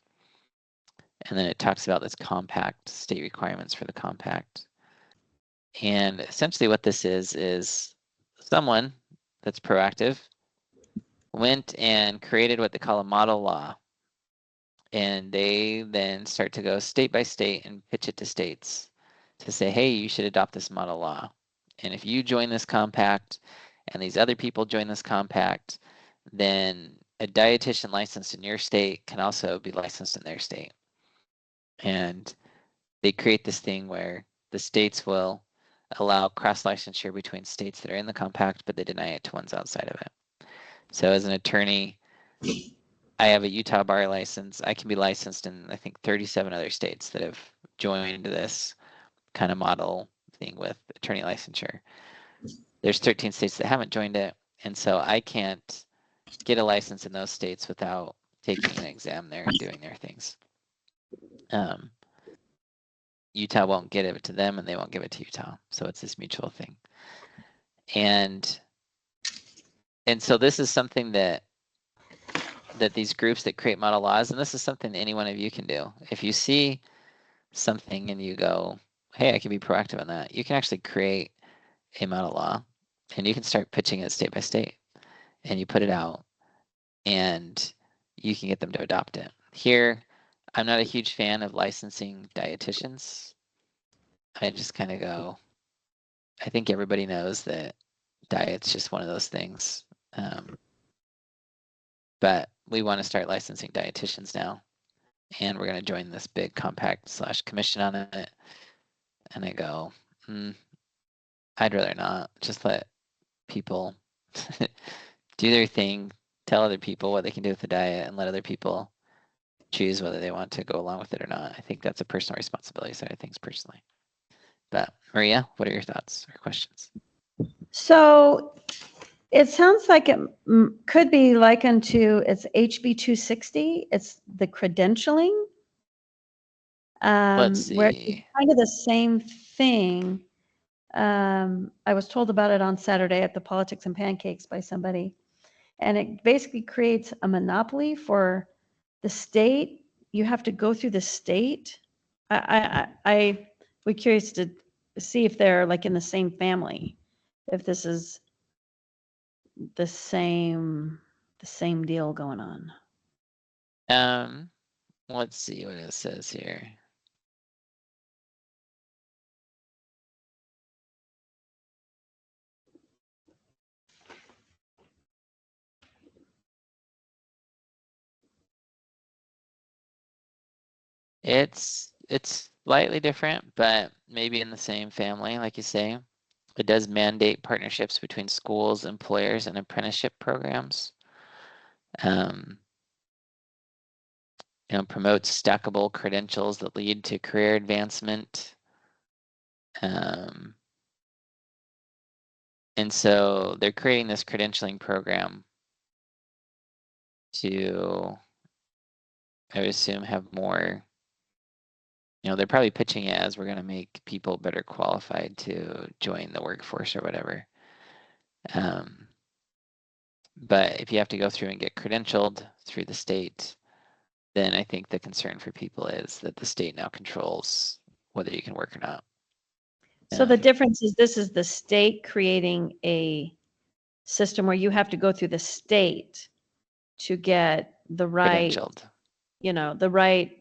And then it talks about this compact, state requirements for the compact. And essentially what this is someone that's proactive went and created what they call a model law. And they then start to go state by state and pitch it to states to say, hey, you should adopt this model law. And if you join this compact and these other people join this compact, then a dietitian licensed in your state can also be licensed in their state. And they create this thing where the states will allow cross-licensure between states that are in the compact, but they deny it to ones outside of it. So as an attorney, I have a Utah bar license. I can be licensed in, I think, 37 other states that have joined this kind of model thing with attorney licensure. There's 13 states that haven't joined it, and so I can't get a license in those states without taking an exam there and doing their things. Utah won't get it to them, and they won't give it to Utah. So it's this mutual thing. And so this is something that these groups that create model laws, and this is something that any one of you can do. If you see something and you go, hey, I can be proactive on that, you can actually create a model law and you can start pitching it state by state, and you put it out and you can get them to adopt it. Here, I'm not a huge fan of licensing dietitians. I just kind of go, I think everybody knows that diet's just one of those things. But we want to start licensing dietitians now, and we're going to join this big compact / commission on it. And I go, I'd rather not. Just let people do their thing, tell other people what they can do with the diet, and let other people choose whether they want to go along with it or not. I think that's a personal responsibility side of things personally. But Maria, what are your thoughts or questions? So it sounds like it could be likened to, it's HB 260. It's the credentialing. Let's see. Where it's kind of the same thing. I was told about it on Saturday at the Politics and Pancakes by somebody. And it basically creates a monopoly for the state. You have to go through the state. I would be curious to see if they're like in the same family, if this is the same deal going on. Let's see what it says here. It's slightly different, but maybe in the same family, like you say. It does mandate partnerships between schools, employers, and apprenticeship programs. Promotes stackable credentials that lead to career advancement. And so they're creating this credentialing program to, I would assume, have more, they're probably pitching it as we're going to make people better qualified to join the workforce or whatever. But if you have to go through and get credentialed through the state, then I think the concern for people is that the state now controls whether you can work or not. So the difference is this is the state creating a system where you have to go through the state to get the right, Credentialed. the right,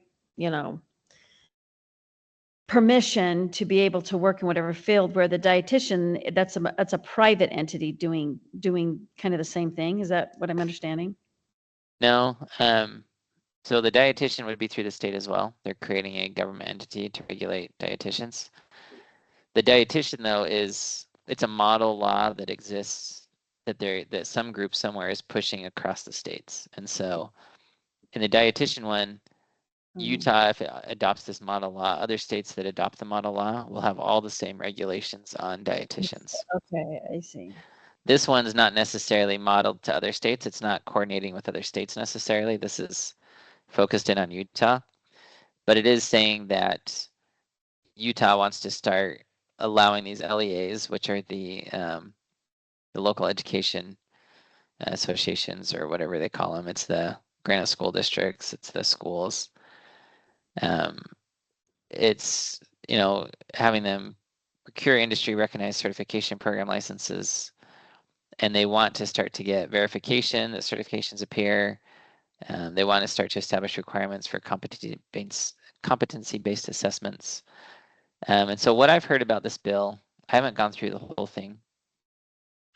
permission to be able to work in whatever field, where the dietitian, that's a private entity doing kind of the same thing. Is that what I'm understanding? No, so the dietitian would be through the state as well. They're creating a government entity to regulate dietitians. The dietitian, though, it's a model law that exists that some group somewhere is pushing across the states. And so in the dietitian one, Utah, if it adopts this model law, other states that adopt the model law will have all the same regulations on dietitians. Okay, I see. This one's not necessarily modeled to other states. It's not coordinating with other states necessarily. This is focused in on Utah, but it is saying that Utah wants to start allowing these LEAs, which are the local education associations or whatever they call them. It's the Granite School Districts. It's the schools. It's having them procure industry recognized certification program licenses, and they want to start to get verification that certifications appear. They want to start to establish requirements for competency-based assessments. And so what I've heard about this bill, I haven't gone through the whole thing,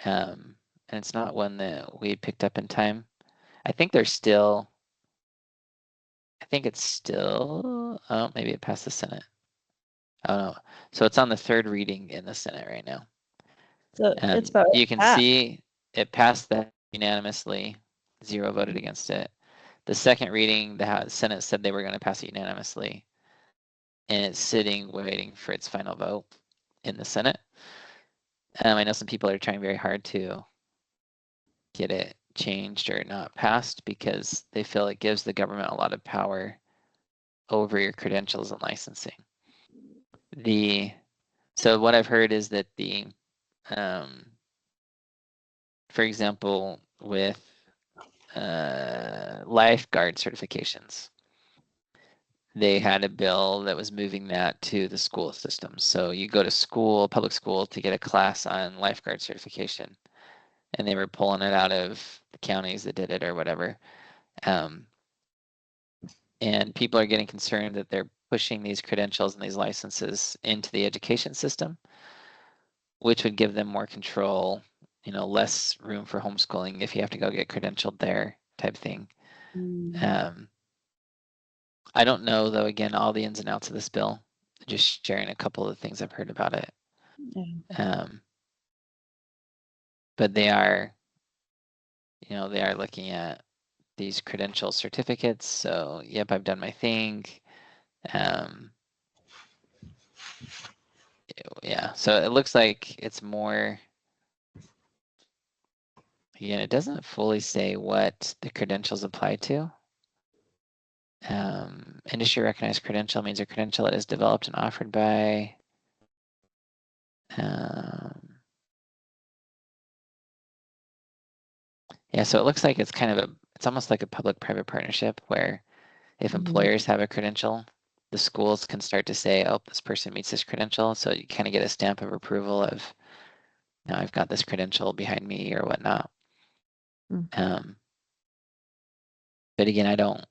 and it's not one that we picked up in time. I think it's still, oh, maybe it passed the Senate. Oh no, so it's on the third reading in the Senate right now. So it's about you can see it passed that unanimously, 0 voted against it. The second reading, the Senate said they were going to pass it unanimously, and it's sitting waiting for its final vote in the Senate. I know some people are trying very hard to get it changed or not passed because they feel it gives the government a lot of power over your credentials and licensing. So what I've heard is that for example, with lifeguard certifications, they had a bill that was moving that to the school system. So you go to school, public school, to get a class on lifeguard certification, and they were pulling it out of the counties that did it or whatever. And people are getting concerned that they're pushing these credentials and these licenses into the education system, which would give them more control, less room for homeschooling if you have to go get credentialed there type thing. I don't know, though, again, all the ins and outs of this bill, just sharing a couple of the things I've heard about it. But they are looking at these credential certificates. So, yep, I've done my thing. Yeah, so it looks like it's more, again, it doesn't fully say what the credentials apply to. Industry recognized credential means a credential that is developed and offered by yeah, so it looks like it's it's almost like a public-private partnership where if employers have a credential, the schools can start to say, oh, this person meets this credential. So you kind of get a stamp of approval of, now I've got this credential behind me or whatnot. But again, I don't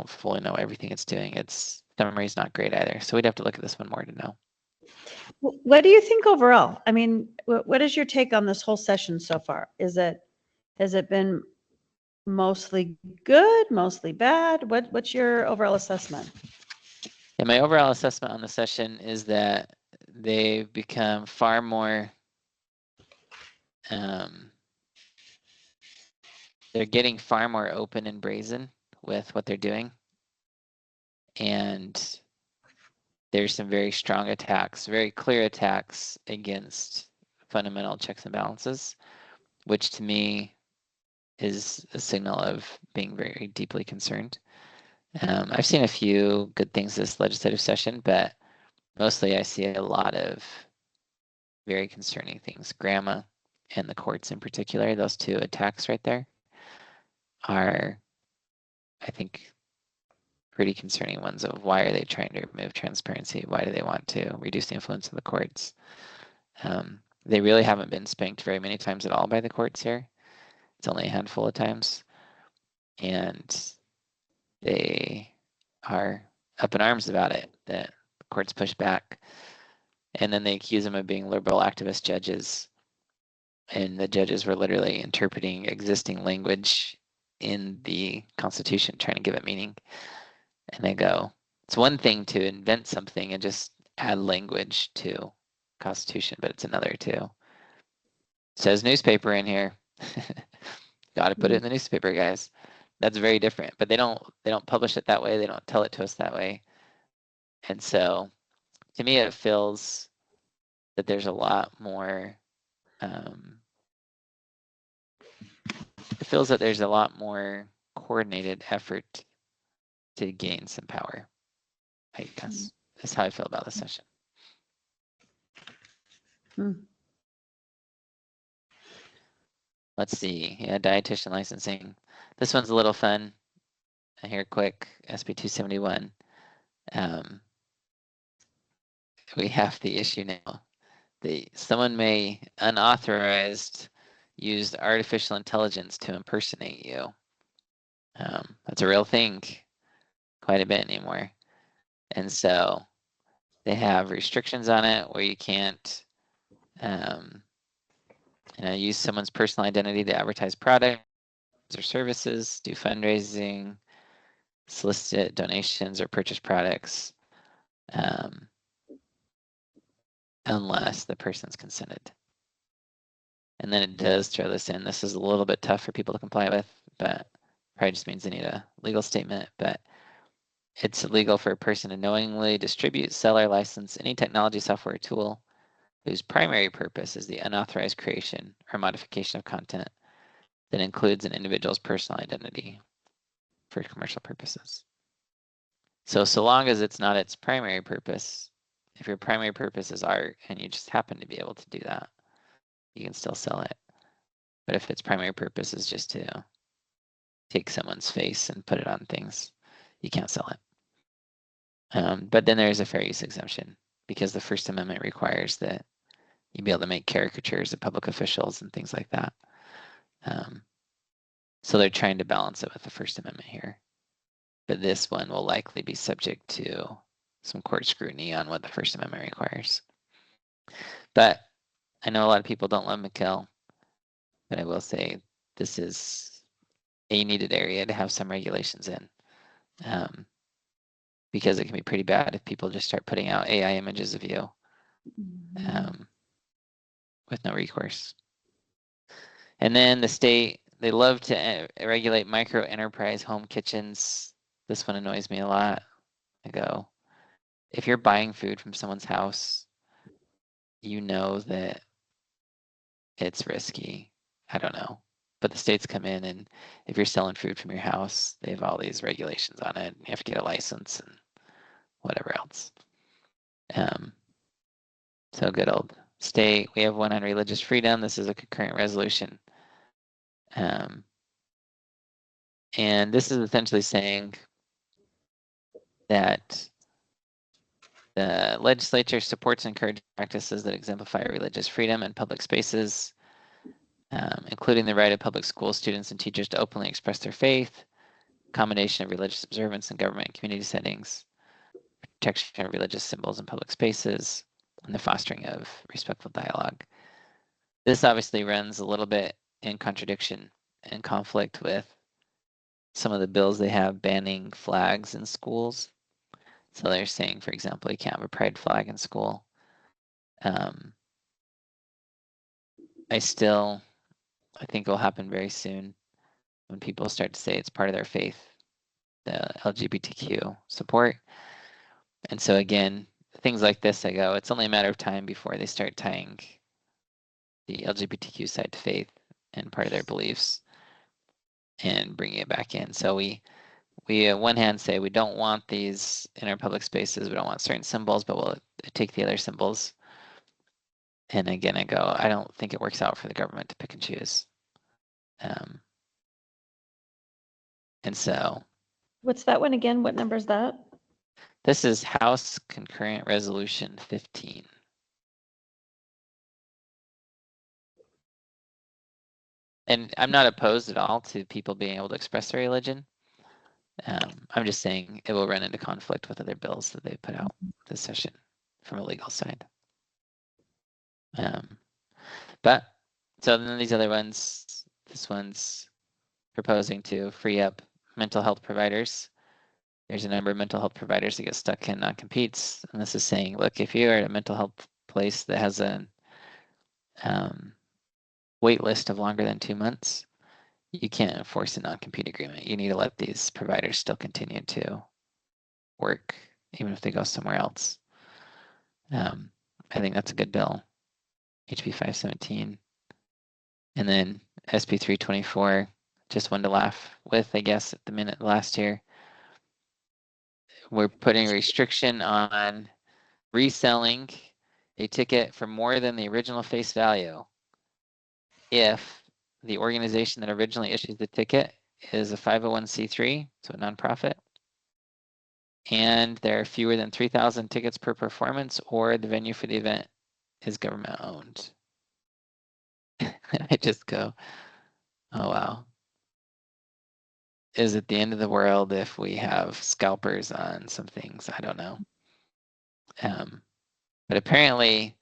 fully know everything it's doing. Its summary's not great either. So we'd have to look at this one more to know. What do you think overall? I mean, what is your take on this whole session so far? Has it been mostly good, mostly bad? What's your overall assessment? Yeah, my overall assessment on the session is that they've become far more, they're getting far more open and brazen with what they're doing. And there's some very strong attacks, very clear attacks against fundamental checks and balances, which to me is a signal of being very deeply concerned. I've seen a few good things this legislative session, but mostly I see a lot of very concerning things. Grandma and the courts in particular, those two attacks right there are, I think, pretty concerning ones of why are they trying to remove transparency? Why do they want to reduce the influence of the courts? They really haven't been spanked very many times at all by the courts here. It's only a handful of times. And they are up in arms about it, that the courts push back. And then they accuse them of being liberal activist judges. And the judges were literally interpreting existing language in the Constitution, trying to give it meaning. And they go, it's one thing to invent something and just add language to Constitution, but it's another to. It says newspaper in here. Got to put it in the newspaper, guys. That's very different, but they don't publish it that way. They don't tell it to us that way. And so to me, it feels that there's a lot more, it feels that there's a lot more coordinated effort to gain some power. I guess that's how I feel about this session. Let's see. Yeah, dietitian licensing. This one's a little fun. Here, quick. SB 271. We have the issue now. Someone may unauthorized use artificial intelligence to impersonate you. That's a real thing quite a bit anymore. And so they have restrictions on it where you can't use someone's personal identity to advertise products or services, do fundraising, solicit donations, or purchase products unless the person's consented. And then it does throw this in. This is a little bit tough for people to comply with, but probably just means they need a legal statement. But it's illegal for a person to knowingly distribute, sell, or license any technology, software, or tool whose primary purpose is the unauthorized creation or modification of content that includes an individual's personal identity for commercial purposes. So long as it's not its primary purpose, if your primary purpose is art and you just happen to be able to do that, you can still sell it. But if its primary purpose is just to take someone's face and put it on things, you can't sell it. But then there's a fair use exemption because the First Amendment requires that you be able to make caricatures of public officials and things like that. So they're trying to balance it with the First Amendment here. But this one will likely be subject to some court scrutiny on what the First Amendment requires. But I know a lot of people don't love McKell, but I will say this is a needed area to have some regulations in. Because it can be pretty bad if people just start putting out AI images of you with no recourse. And then the state, they love to regulate microenterprise home kitchens. This one annoys me a lot. I go, if you're buying food from someone's house, you know that it's risky. I don't know. But the states come in, and if you're selling food from your house, they have all these regulations on it. You have to get a license and whatever else. So good old state. We have one on religious freedom. This is a concurrent resolution. And this is essentially saying that the legislature supports and encourages practices that exemplify religious freedom in public spaces, including the right of public school students and teachers to openly express their faith, accommodation of religious observance in government and community settings, protection of religious symbols in public spaces, and the fostering of respectful dialogue. This obviously runs a little bit in contradiction and conflict with some of the bills they have banning flags in schools. So they're saying, for example, you can't have a pride flag in school. I think it will happen very soon when people start to say it's part of their faith, the LGBTQ support. And so again, things like this, I go, it's only a matter of time before they start tying the LGBTQ side to faith and part of their beliefs and bringing it back in. So we on one hand say we don't want these in our public spaces, we don't want certain symbols, but we'll take the other symbols. And again, I go, I don't think it works out for the government to pick and choose. And so. What's that one again? What number is that? This is House Concurrent Resolution 15. And I'm not opposed at all to people being able to express their religion. I'm just saying it will run into conflict with other bills that they put out this session from a legal side. But so then these other ones, this one's proposing to free up mental health providers. There's a number of mental health providers that get stuck in non-competes. And this is saying, look, if you're at a mental health place that has a wait list of longer than 2 months, you can't enforce a non-compete agreement. You need to let these providers still continue to work, even if they go somewhere else. I think that's a good bill. HB 517. And then SB 324, just one to laugh with, I guess, at the minute last year. We're putting a restriction on reselling a ticket for more than the original face value if the organization that originally issued the ticket is a 501c3, so a nonprofit, and there are fewer than 3,000 tickets per performance, or the venue for the event is government owned. I just go, oh wow. Is it the end of the world if we have scalpers on some things? I don't know. But apparently,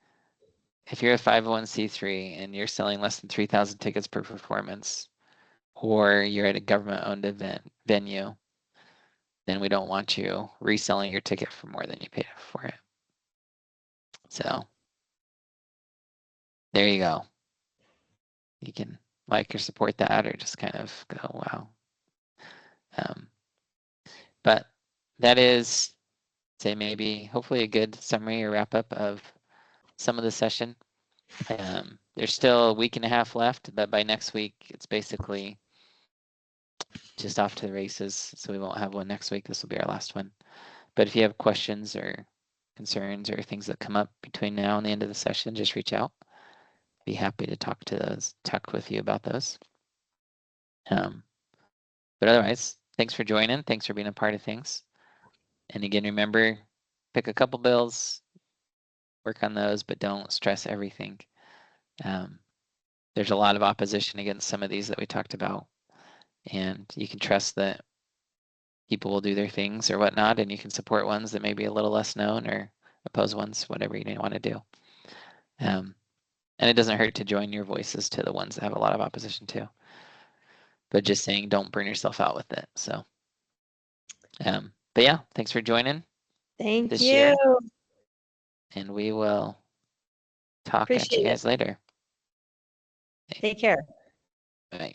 if you're a 501c3 and you're selling less than 3,000 tickets per performance, or you're at a government-owned event venue, then we don't want you reselling your ticket for more than you paid for it. So there you go. You can like or support that, or just kind of go, wow. But that is, say, maybe hopefully a good summary or wrap up of some of the session. There's still a week and a half left, but by next week, it's basically just off to the races. So we won't have one next week. This will be our last one. But if you have questions or concerns or things that come up between now and the end of the session, just reach out. Be happy to talk with you about those. But otherwise, thanks for joining. Thanks for being a part of things. And again, remember, pick a couple bills, work on those, but don't stress everything. There's a lot of opposition against some of these that we talked about. And you can trust that people will do their things or whatnot, and you can support ones that may be a little less known or oppose ones, whatever you want to do. And it doesn't hurt to join your voices to the ones that have a lot of opposition too. But just saying, don't burn yourself out with it. So, but yeah, thanks for joining. Thank this you. year. And we will talk at you Appreciate it. guys later. Take care. Bye.